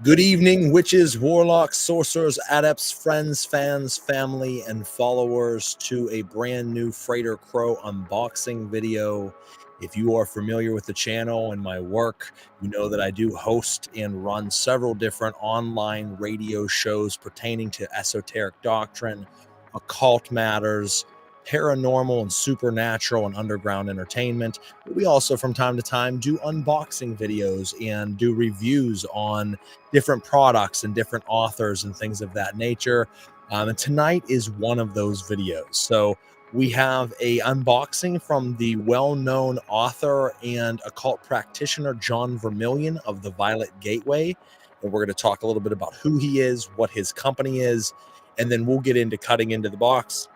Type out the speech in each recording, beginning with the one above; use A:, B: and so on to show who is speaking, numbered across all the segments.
A: Good evening, witches, warlocks, sorcerers, adepts, friends, fans, family, and followers to a brand new Frater Crow unboxing video. If you are familiar with the channel and my work, you know that I do host and run several different online radio shows pertaining to esoteric doctrine, occult matters, paranormal and supernatural and underground entertainment. We also, from time to time, do unboxing videos and do reviews on different products and different authors and things of that nature. And tonight is one of those videos. So we have a unboxing from the well-known author and occult practitioner Jon Vermillion of the Violet Gateway. And we're going to talk a little bit about who he is, what his company is, and then we'll get into cutting into the box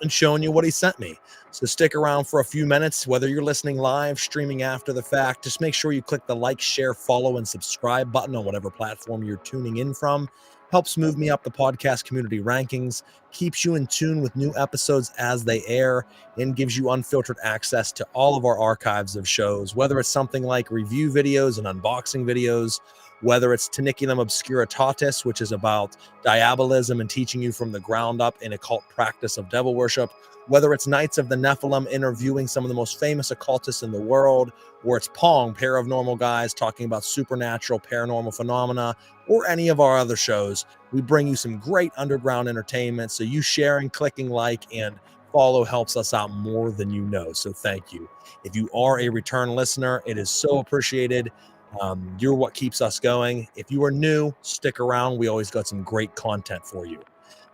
A: and showing you what he sent me. So stick around for a few minutes, whether you're listening live, streaming after the fact. Just make sure you click the like, share, follow, and subscribe button on whatever platform you're tuning in from. Helps move me up the podcast community rankings, keeps you in tune with new episodes as they air, and gives you unfiltered access to all of our archives of shows, whether it's something like review videos and unboxing videos, whether it's Taniculum Obscuritatis, which is about diabolism and teaching you from the ground up in occult practice of devil worship, whether it's Knights of the Nephilim interviewing some of the most famous occultists in the world, or it's Pong, Pair of Normal Guys, talking about supernatural paranormal phenomena, or any of our other shows. We bring you some great underground entertainment, so you sharing, clicking like, and follow helps us out more than you know, so thank you. If you are a return listener, it is so appreciated. You're what keeps us going. If you are new, stick around. We always got some great content for you.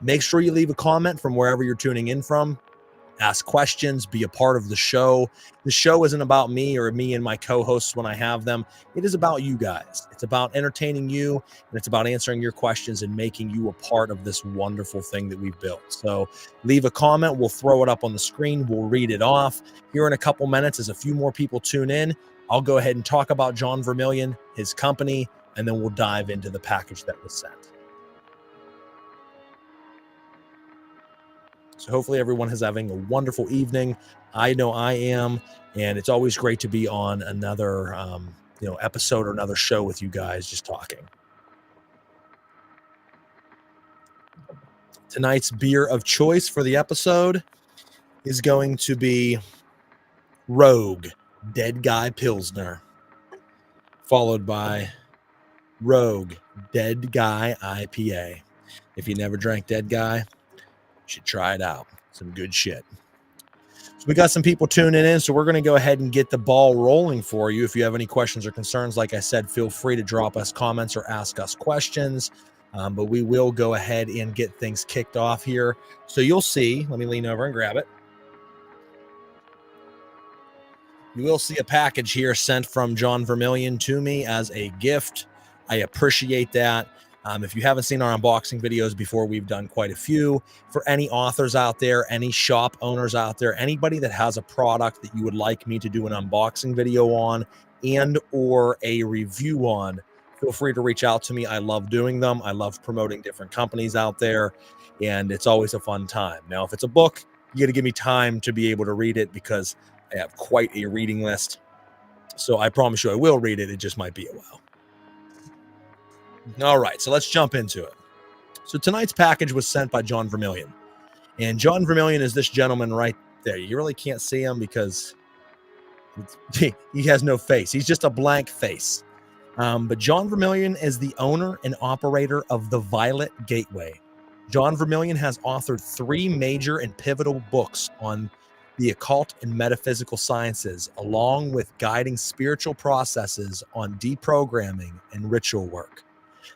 A: Make sure you leave a comment from wherever you're tuning in from. Ask questions, be a part of the show. The show isn't about me or me and my co-hosts when I have them. It is about you guys. It's about entertaining you, and it's about answering your questions and making you a part of this wonderful thing that we've built. So leave a comment. We'll throw it up on the screen. We'll read it off. Here in a couple minutes, as a few more people tune in, I'll go ahead and talk about Jon Vermillion, his company, and then we'll dive into the package that was sent. So hopefully everyone is having a wonderful evening. I know I am, and it's always great to be on another episode or another show with you guys just talking. Tonight's beer of choice for the episode is going to be Rogue Dead Guy Pilsner, followed by Rogue Dead Guy IPA. If you never drank Dead Guy, you should try it out. Some good shit. So we got some people tuning in, so we're going to go ahead and get the ball rolling for you. If you have any questions or concerns, like I said, feel free to drop us comments or ask us questions. But we will go ahead and get things kicked off here. So you'll see, let me lean over and grab it. You will see a package here sent from Jon Vermillion to me as a gift. I appreciate that. If you haven't seen our unboxing videos before, we've done quite a few. For any authors out there, any shop owners out there, anybody that has a product that you would like me to do an unboxing video on and or a review on, feel free to reach out to me. I love doing them. I love promoting different companies out there, and it's always a fun time. Now, if it's a book, you got to give me time to be able to read it because I have quite a reading list. So I promise you I will read it. It just might be a while. All right, so let's jump into it. So tonight's package was sent by Jon Vermillion. And Jon Vermillion is this gentleman right there. You really can't see him because he has no face. He's just a blank face. But Jon Vermillion is the owner and operator of the Violet Gateway. Jon Vermillion has authored 3 major and pivotal books on the occult and metaphysical sciences, along with guiding spiritual processes on deprogramming and ritual work.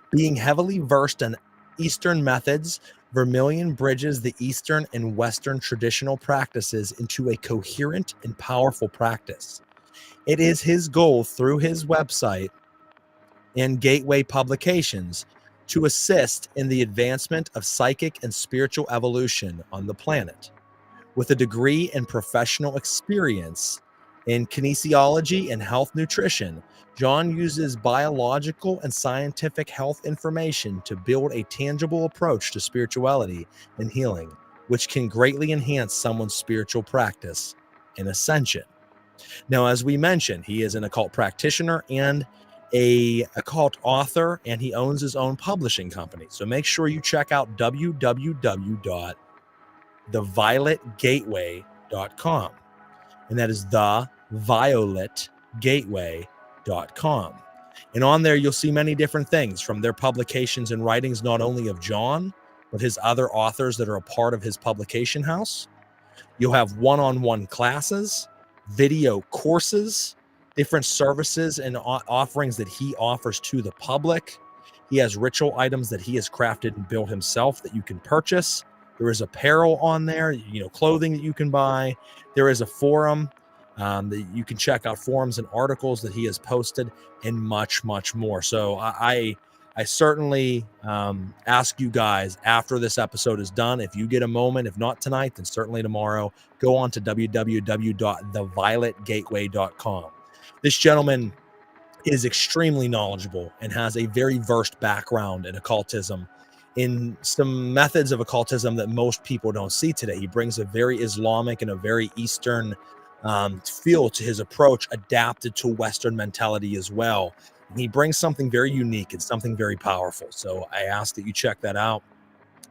A: Being heavily versed in Eastern methods, Vermillion bridges the Eastern and Western traditional practices into a coherent and powerful practice. It is his goal through his website and Gateway Publications to assist in the advancement of psychic and spiritual evolution on the planet. With a degree and professional experience in kinesiology and health nutrition, Jon uses biological and scientific health information to build a tangible approach to spirituality and healing, which can greatly enhance someone's spiritual practice and ascension. Now, as we mentioned, he is an occult practitioner and a occult author, and he owns his own publishing company. So make sure you check out www.thevioletgateway.com. And that is thevioletgateway.com. And on there, you'll see many different things from their publications and writings, not only of Jon, but his other authors that are a part of his publication house. You'll have one-on-one classes, video courses, different services and offerings that he offers to the public. He has ritual items that he has crafted and built himself that you can purchase. There is apparel on there, clothing that you can buy. There is a forum that you can check out, forums and articles that he has posted, and much, much more. So I certainly ask you guys, after this episode is done, if you get a moment, if not tonight, then certainly tomorrow, go on to www.thevioletgateway.com. This gentleman is extremely knowledgeable and has a very versed background in occultism, in some methods of occultism that most people don't see today. He brings a very Islamic and a very Eastern feel to his approach, adapted to Western mentality as well. And he brings something very unique and something very powerful. So I ask that you check that out.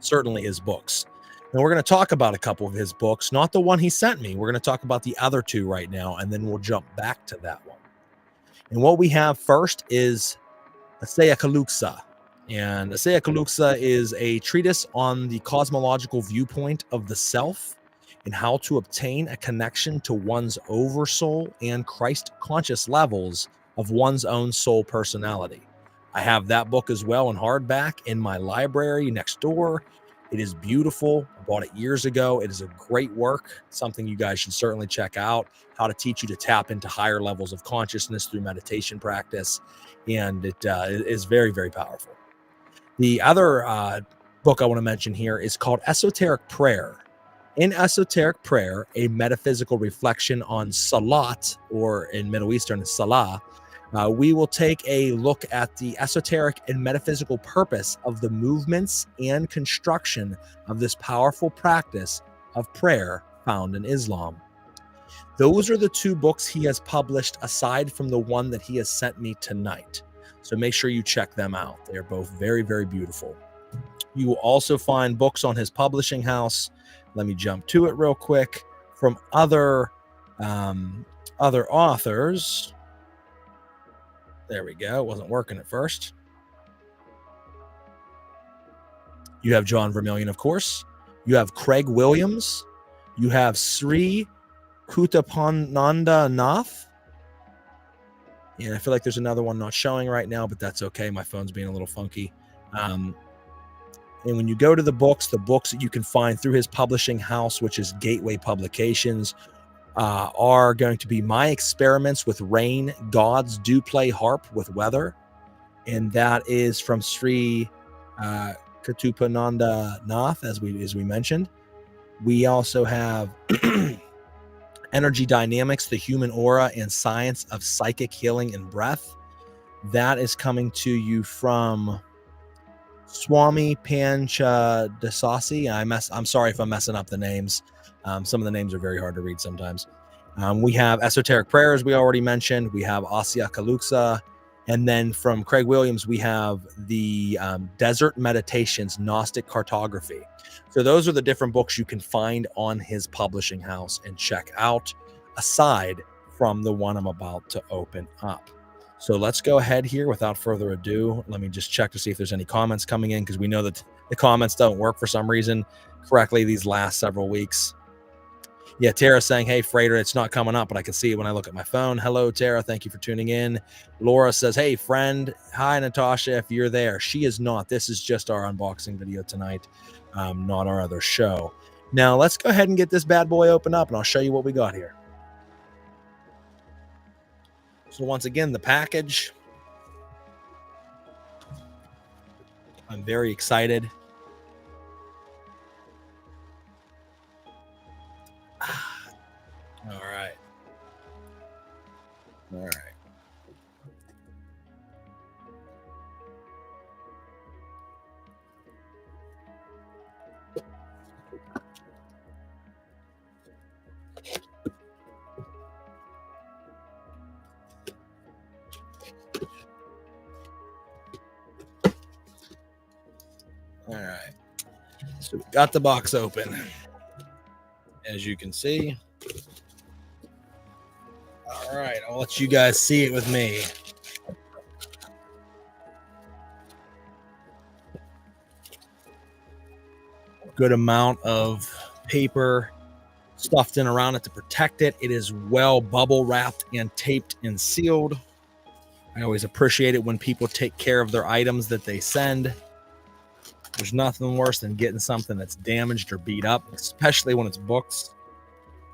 A: Certainly his books. And we're going to talk about a couple of his books, not the one he sent me. We're going to talk about the other two right now, and then we'll jump back to that one. And what we have first is Aseakaluxa. And Aseakaluxa is a treatise on the cosmological viewpoint of the self and how to obtain a connection to one's oversoul and Christ conscious levels of one's own soul personality. I have that book as well in hardback in my library next door. It is beautiful. I bought it years ago. It is a great work, something you guys should certainly check out, how to teach you to tap into higher levels of consciousness through meditation practice. And it is very, very powerful. The other book I want to mention here is called Esoteric Prayer. In Esoteric Prayer, a metaphysical reflection on Salat, or in Middle Eastern, Salah, we will take a look at the esoteric and metaphysical purpose of the movements and construction of this powerful practice of prayer found in Islam. Those are the two books he has published aside from the one that he has sent me tonight. So make sure you check them out. They're both very, very beautiful. You will also find books on his publishing house. Let me jump to it real quick. From other authors. There we go. It wasn't working at first. You have Jon Vermillion, of course. You have Craig Williams. You have Sri Kutapananda Nath. And I feel like there's another one not showing right now, but that's okay. My phone's being a little funky. And when you go to the books that you can find through his publishing house, which is Gateway Publications, are going to be My Experiments with Rain, Gods Do Play Harp with Weather. And that is from Sri Katupananda Nath, as we mentioned. We also have Energy Dynamics, the Human Aura, and Science of Psychic Healing and Breath. That is coming to you from Swami Panchadasasi. I'm sorry if I'm messing up the names. Some of the names are very hard to read sometimes. We have Esoteric Prayers, we already mentioned. We have Aseakaluxa. And then from Craig Williams, we have the Desert Meditations, Gnostic Cartography. So those are the different books you can find on his publishing house and check out, aside from the one I'm about to open up. So let's go ahead here without further ado. Let me just check to see if there's any comments coming in, because we know that the comments don't work for some reason correctly these last several weeks. Yeah, Tara saying, hey, Frater, it's not coming up, but I can see it when I look at my phone. Hello, Tara. Thank you for tuning in. Laura says, hey, friend. Hi, Natasha, if you're there. She is not. This is just our unboxing video tonight, not our other show. Now, let's go ahead and get this bad boy open up, and I'll show you what we got here. So once again, the package. I'm very excited. All right. All right. All right. So we got the box open. As you can see. All right. I'll let you guys see it with me. Good amount of paper stuffed in around it to protect it. It is well bubble wrapped and taped and sealed. I always appreciate it when people take care of their items that they send. There's nothing worse than getting something that's damaged or beat up, especially when it's books.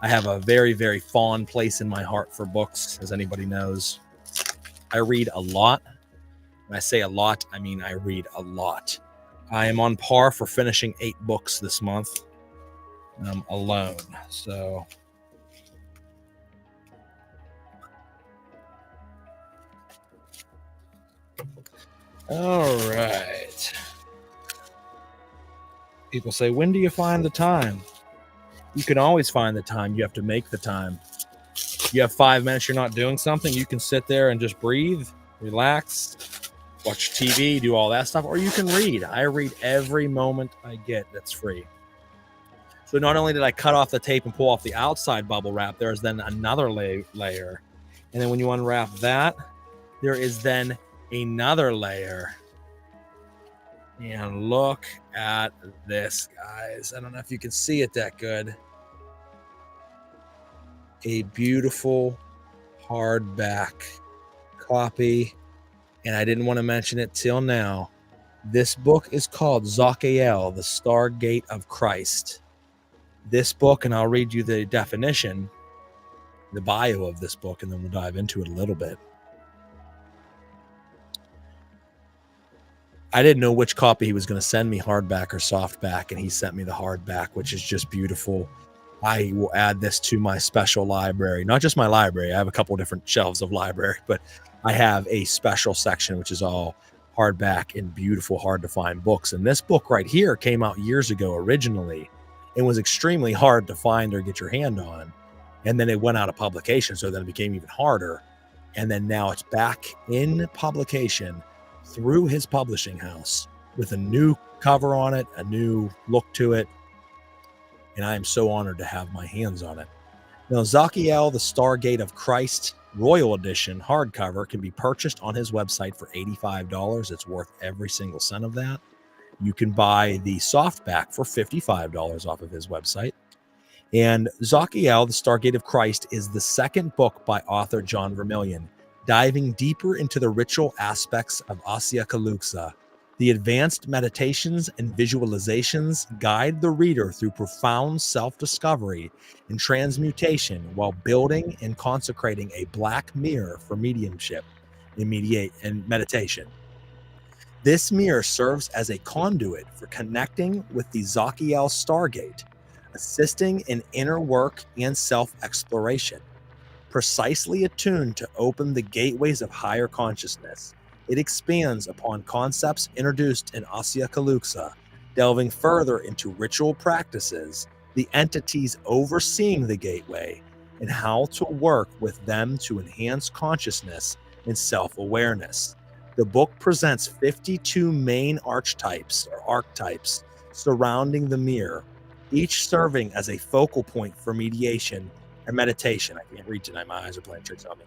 A: I have a very, very fond place in my heart for books, as anybody knows. I read a lot. When I say a lot, I mean I read a lot. I am on par for finishing 8 books this month alone. So all right. People say, when do you find the time? You can always find the time. You have to make the time. You have 5 minutes, you're not doing something, you can sit there and just breathe, relax, watch TV, do all that stuff, or you can read. I read every moment I get that's free. So not only did I cut off the tape and pull off the outside bubble wrap, there's then another layer. And then when you unwrap that, there is then another layer. And look at this, guys. I don't know if you can see it that good. A beautiful hardback copy. And I didn't want to mention it till now. This book is called Zachiel, the Stargate of Christ. This book, and I'll read you the definition, the bio of this book, and then we'll dive into it a little bit. I didn't know which copy he was going to send me, hardback or softback, and he sent me the hardback, which is just beautiful. I will add this to my special library. Not just my library. I have a couple different shelves of library, but I have a special section, which is all hardback and beautiful, hard to find books. And this book right here came out years ago originally and was extremely hard to find or get your hand on. And then it went out of publication, so then it became even harder. And then now it's back in publication through his publishing house with a new cover on it, a new look to it. And I am so honored to have my hands on it. Now, Zachiel, the Stargate of Christ Royal Edition hardcover can be purchased on his website for $85. It's worth every single cent of that. You can buy the softback for $55 off of his website. And Zachiel, the Stargate of Christ, is the second book by author Jon Vermillion, diving deeper into the ritual aspects of Asyakaluxa. The advanced meditations and visualizations guide the reader through profound self-discovery and transmutation while building and consecrating a black mirror for mediumship and meditation. This mirror serves as a conduit for connecting with the Zachiel Stargate, assisting in inner work and self-exploration. Precisely attuned to open the gateways of higher consciousness, it expands upon concepts introduced in Asyakaluxa, delving further into ritual practices, the entities overseeing the gateway, and how to work with them to enhance consciousness and self-awareness. The book presents 52 main archetypes surrounding the mirror, each serving as a focal point for mediation and meditation. I can't read tonight, my eyes are playing tricks on me.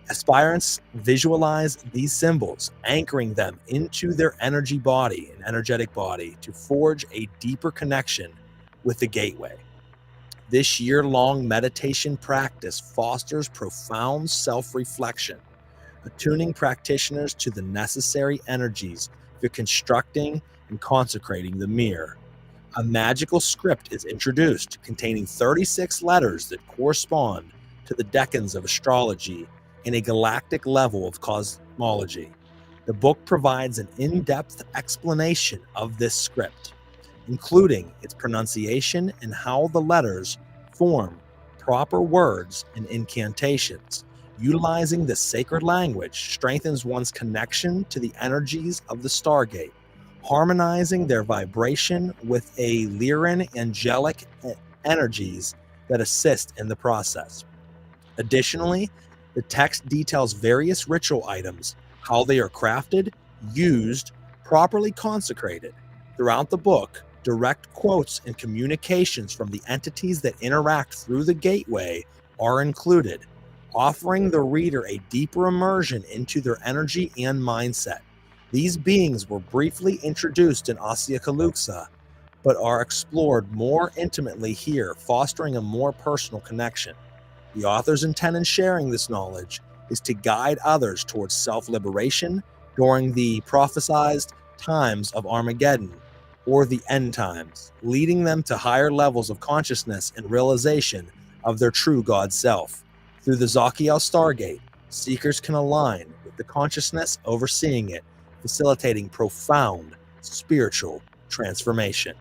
A: Aspirants visualize these symbols, anchoring them into their energetic body to forge a deeper connection with the gateway. This year-long meditation practice fosters profound self-reflection, attuning practitioners to the necessary energies for constructing and consecrating the mirror. A magical script is introduced containing 36 letters that correspond to the decans of astrology and a galactic level of cosmology. The book provides an in-depth explanation of this script, including its pronunciation and how the letters form proper words and incantations. Utilizing the sacred language strengthens one's connection to the energies of the Stargate, harmonizing their vibration with a Lyran angelic energies that assist in the process. Additionally, the text details various ritual items, how they are crafted, used, properly consecrated, Throughout the book, direct quotes and communications from the entities that interact through the gateway are included, offering the reader a deeper immersion into their energy and mindset. These beings were briefly introduced in Asyakaluxa, but are explored more intimately here, fostering a more personal connection. The author's intent in sharing this knowledge is to guide others towards self-liberation during the prophesied times of Armageddon or the end times, leading them to higher levels of consciousness and realization of their true God self. Through the Zachiel Stargate, seekers can align with the consciousness overseeing it, facilitating profound spiritual transformation.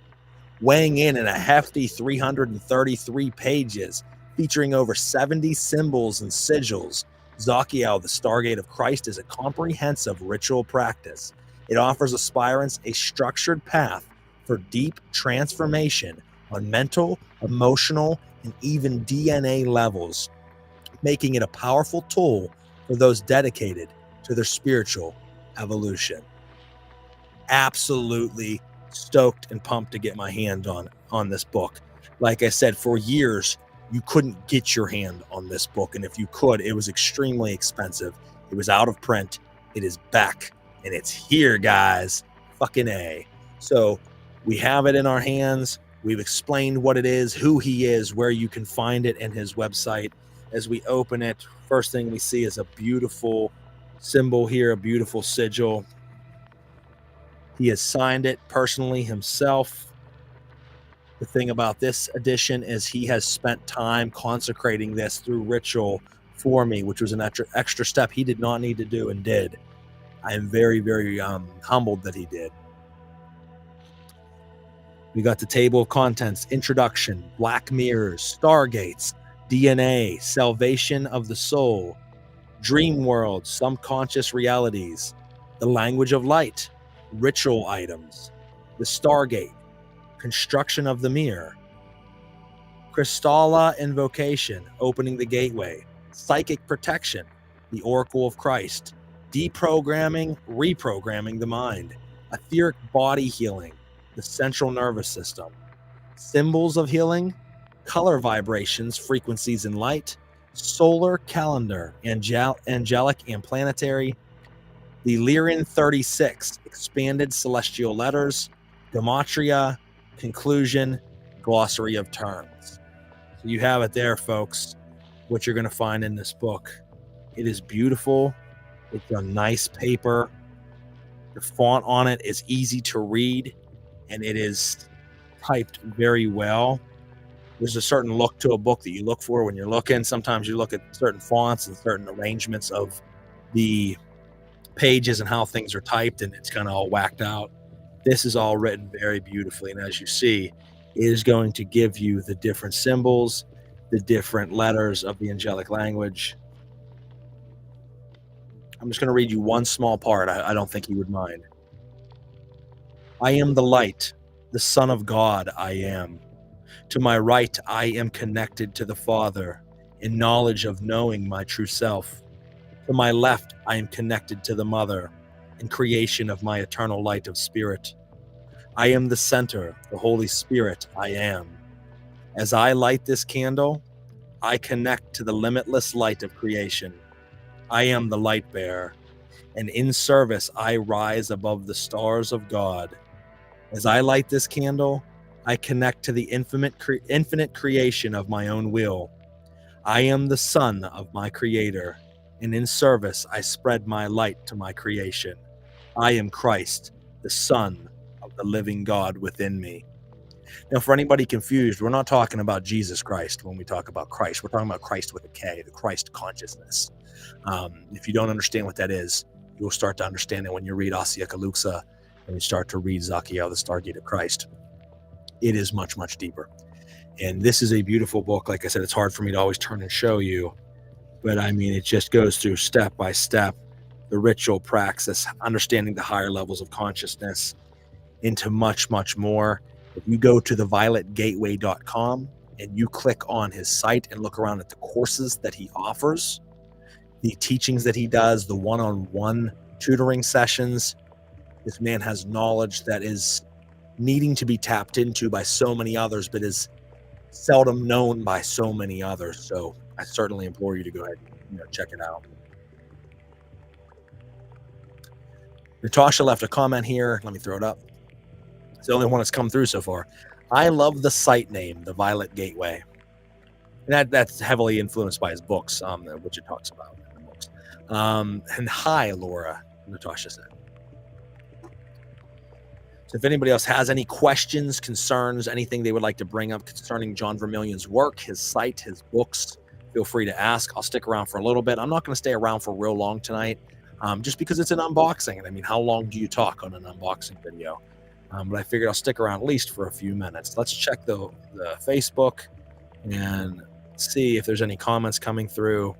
A: Weighing in at a hefty 333 pages, featuring over 70 symbols and sigils, Zachiel, the Stargate of Christ, is a comprehensive ritual practice. It offers aspirants a structured path for deep transformation on mental, emotional, and even DNA levels, making it a powerful tool for those dedicated to their spiritual evolution. Absolutely stoked and pumped to get my hand on this book. Like I said, for years, you couldn't get your hand on this book. And if you could, it was extremely expensive. It was out of print. It is back and it's here, guys. Fucking A. So we have it in our hands. We've explained what it is, who he is, where you can find it, and his website. As we open it, first thing we see is a beautiful symbol here, a beautiful sigil. He has signed it personally himself. The thing about this edition is he has spent time consecrating this through ritual for me, which was an extra step he did not need to do and did. I am very, very humbled that he did. We got the table of contents, introduction, black mirrors, stargates, DNA, salvation of the soul, dream world, subconscious realities, the language of light, ritual items, the Stargate, construction of the mirror, Crystalla invocation, opening the gateway, psychic protection, the Oracle of Christ, deprogramming, reprogramming the mind, etheric body healing, the central nervous system, symbols of healing, color vibrations, frequencies in light, solar calendar, angelic and planetary, the Lyrian 36, expanded celestial letters, gematria, conclusion, glossary of terms. So you have it there, folks, what you're going to find in this book. It is beautiful. It's a nice paper. The font on it is easy to read, and it is typed very well. There's a certain look to a book that you look for when you're looking. Sometimes you look at certain fonts and certain arrangements of the pages and how things are typed, and it's kind of all whacked out. This is all written very beautifully, and as you see, it is going to give you the different symbols, the different letters of the angelic language. I'm just going to read you one small part. I don't think you would mind. I am the light, the Son of God I am. To my right, I am connected to the Father in knowledge of knowing my true self. To my left, I am connected to the Mother in creation of my eternal light of spirit. I am the center, the Holy Spirit I am. As I light this candle, I connect to the limitless light of creation. I am the light bearer, and in service I rise above the stars of God. As I light this candle, I connect to the infinite creation of my own will. I am the son of my creator, and in service I spread my light to my creation. I am Christ, the Son of the living God within me. Now, for anybody confused, we're not talking about Jesus Christ when we talk about Christ. We're talking about Christ with a K, the Christ consciousness. If you don't understand what that is, you'll start to understand it when you read Asyakaluxa and you start to read Zachiel, the Stargate of Christ. It is much, much deeper. And this is a beautiful book. Like I said, it's hard for me to always turn and show you, but I mean, it just goes through step by step, the ritual praxis, understanding the higher levels of consciousness into much, much more. If you go to thevioletgateway.com and you click on his site and look around at the courses that he offers, the teachings that he does, the one-on-one tutoring sessions, this man has knowledge that is needing to be tapped into by so many others, but is seldom known by so many others. So I certainly implore you to go ahead and check it out. Natasha left a comment here. Let me throw it up. It's the only one that's come through so far. I love the site name, The Violet Gateway. And that's heavily influenced by his books, which it talks about in the books. And hi, Laura, Natasha said. So if anybody else has any questions, concerns, anything they would like to bring up concerning Jon Vermillion's work, his site, his books, feel free to ask. I'll stick around for a little bit. I'm not going to stay around for real long tonight, just because it's an unboxing. And I mean, how long do you talk on an unboxing video? But I figured I'll stick around at least for a few minutes. Let's check the Facebook and see if there's any comments coming through.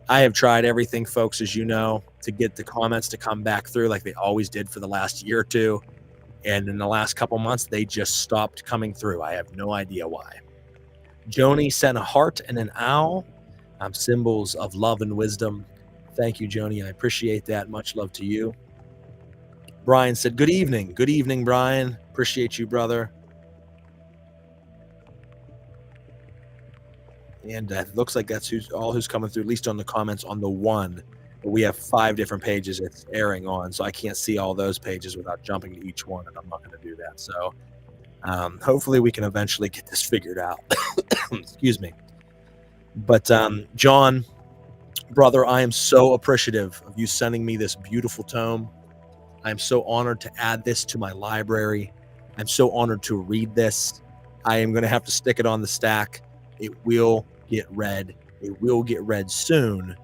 A: I have tried everything, folks, as you know, to get the comments to come back through like they always did for the last year or two. And in the last couple months, they just stopped coming through. I have no idea why. Joni sent a heart and an owl, symbols of love and wisdom. Thank you, Joni. I appreciate that. Much love to you. Brian said, good evening. Good evening, Brian. Appreciate you, brother. And it looks like that's who's coming through, at least on the comments on the one. But we have 5 different pages it's airing on, so I can't see all those pages without jumping to each one, and I'm not going to do that. So hopefully we can eventually get this figured out. Excuse me. But John, brother, I am so appreciative of you sending me this beautiful tome. I'm so honored to add this to my library. I'm so honored to read this. I am going to have to stick it on the stack. It will get read. It will get read soon.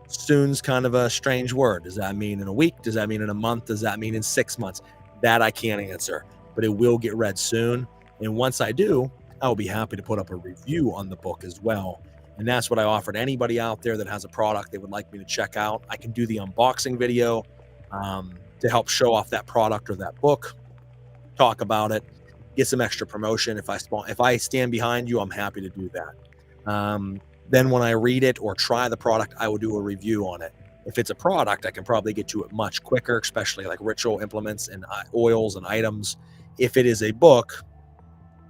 A: Soon's kind of a strange word. Does that mean in a week? Does that mean in a month? Does that mean in 6 months? That I can't answer, but it will get read soon. And once I do, I'll be happy to put up a review on the book as well. And that's what I offered anybody out there that has a product they would like me to check out. I can do the unboxing video to help show off that product or that book, talk about it, get some extra promotion. If I stand behind you, I'm happy to do that. Then when I read it or try the product, I will do a review on it. If it's a product, I can probably get to it much quicker, especially like ritual implements and oils and items. If it is a book,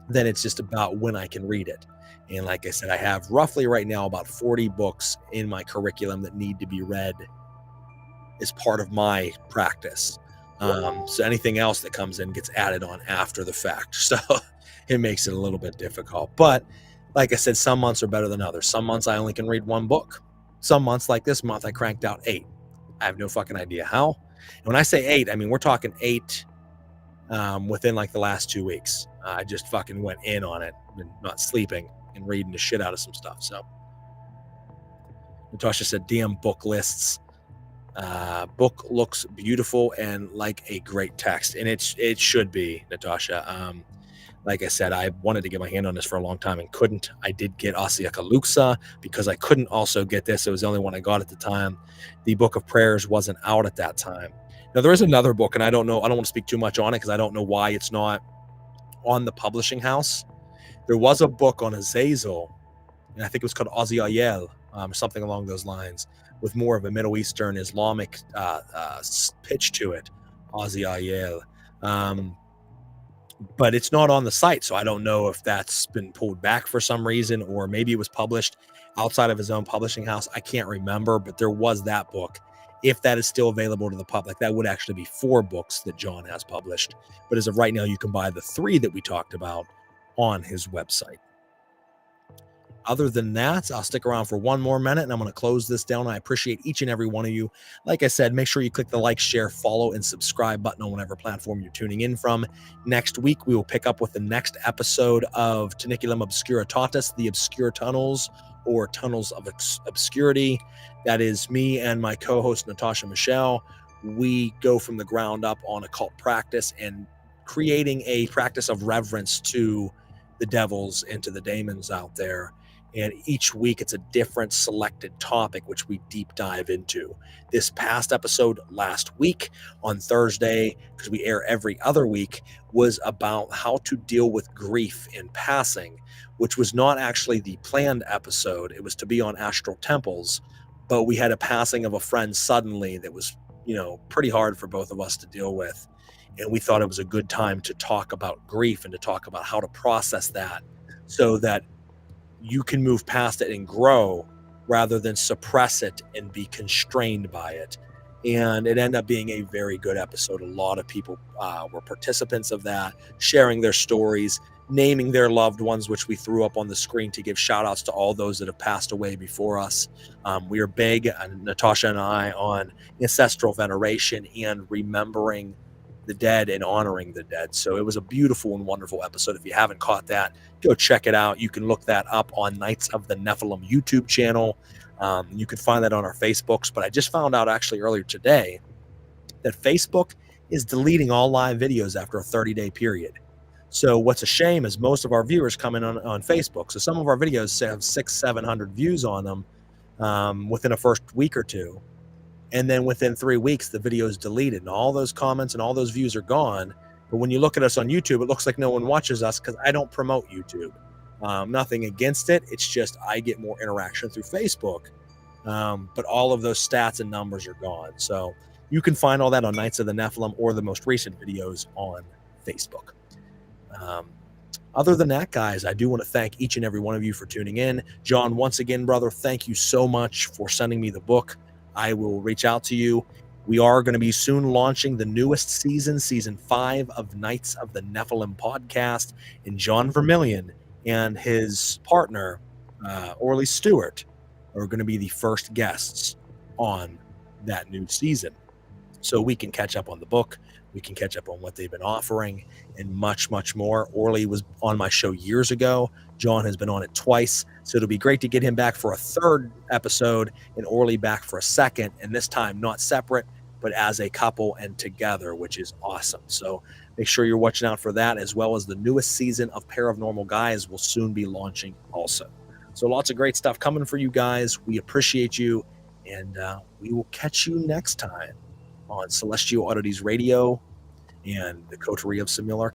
A: then it's just about when I can read it. And like I said, I have roughly right now about 40 books in my curriculum that need to be read as part of my practice. So anything else that comes in gets added on after the fact. So it makes it a little bit difficult. But like I said, some months are better than others. Some months I only can read 1 book. Some months, like this month, I cranked out 8. I have no fucking idea how. And when I say 8, I mean, we're talking 8 within like the last 2 weeks. I just fucking went in on it, been not sleeping and reading the shit out of some stuff. So Natasha said, damn book lists. Book looks beautiful and like a great text. And it should be, Natasha. Like I said, I wanted to get my hand on this for a long time and couldn't. I did get Asiakaluxa because I couldn't also get this. It was the only one I got at the time. The Book of Prayers wasn't out at that time. Now, there is another book, and I don't know. I don't want to speak too much on it because I don't know why it's not on the publishing house. There was a book on Azazel, and I think it was called Aziayel, something along those lines, with more of a Middle Eastern Islamic pitch to it, Aziayel. But it's not on the site, so I don't know if that's been pulled back for some reason, or maybe it was published outside of his own publishing house. I can't remember, but there was that book. If that is still available to the public, that would actually be 4 books that John has published. But as of right now, you can buy the 3 that we talked about on his website. Other than that, I'll stick around for 1 more minute and I'm going to close this down. I appreciate each and every one of you. Like I said, make sure you click the like, share, follow, and subscribe button on whatever platform you're tuning in from. Next week, we will pick up with the next episode of Taniculum Obscuritatis, the Obscure Tunnels, or Tunnels of Obscurity. That is me and my co-host, Natasha Michelle. We go from the ground up on occult practice and creating a practice of reverence to the devils and to the demons out there. And each week it's a different selected topic, which we deep dive into. This past episode last week on Thursday, because we air every other week, was about how to deal with grief in passing, which was not actually the planned episode. It was to be on astral temples, but we had a passing of a friend suddenly that was, pretty hard for both of us to deal with. And we thought it was a good time to talk about grief and to talk about how to process that so that you can move past it and grow rather than suppress it and be constrained by it. And it ended up being a very good episode. A lot of people were participants of that, sharing their stories, naming their loved ones, which we threw up on the screen to give shout outs to all those that have passed away before us. We are big, Natasha and I, on ancestral veneration and remembering the dead and honoring the dead. So it was a beautiful and wonderful episode. If you haven't caught that, go check it out. You can look that up on Knights of the Nephilim YouTube channel. You can find that on our Facebooks. But I just found out actually earlier today that Facebook is deleting all live videos after a 30-day period. So what's a shame is most of our viewers come in on Facebook. So some of our videos have 600-700 views on them within a first week or two. And then within 3 weeks, the video is deleted and all those comments and all those views are gone. But when you look at us on YouTube, it looks like no one watches us because I don't promote YouTube. Nothing against it. It's just I get more interaction through Facebook. But all of those stats and numbers are gone. So you can find all that on Knights of the Nephilim or the most recent videos on Facebook. Other than that, guys, I do want to thank each and every one of you for tuning in. John, once again, brother, thank you so much for sending me the book. I will reach out to you. We are going to be soon launching the newest season 5 of Knights of the Nephilim podcast. And Jon Vermillion and his partner, Orly Stewart, are going to be the first guests on that new season. So we can catch up on the book. We can catch up on what they've been offering and much, much more. Orly was on my show years ago. John has been on it twice. So it'll be great to get him back for a third episode and Orly back for a second. And this time not separate, but as a couple and together, which is awesome. So make sure you're watching out for that, as well as the newest season of Pair of Normal Guys will soon be launching also. So lots of great stuff coming for you guys. We appreciate you. And we will catch you next time on Celestial Oddities Radio and the Coterie of Similar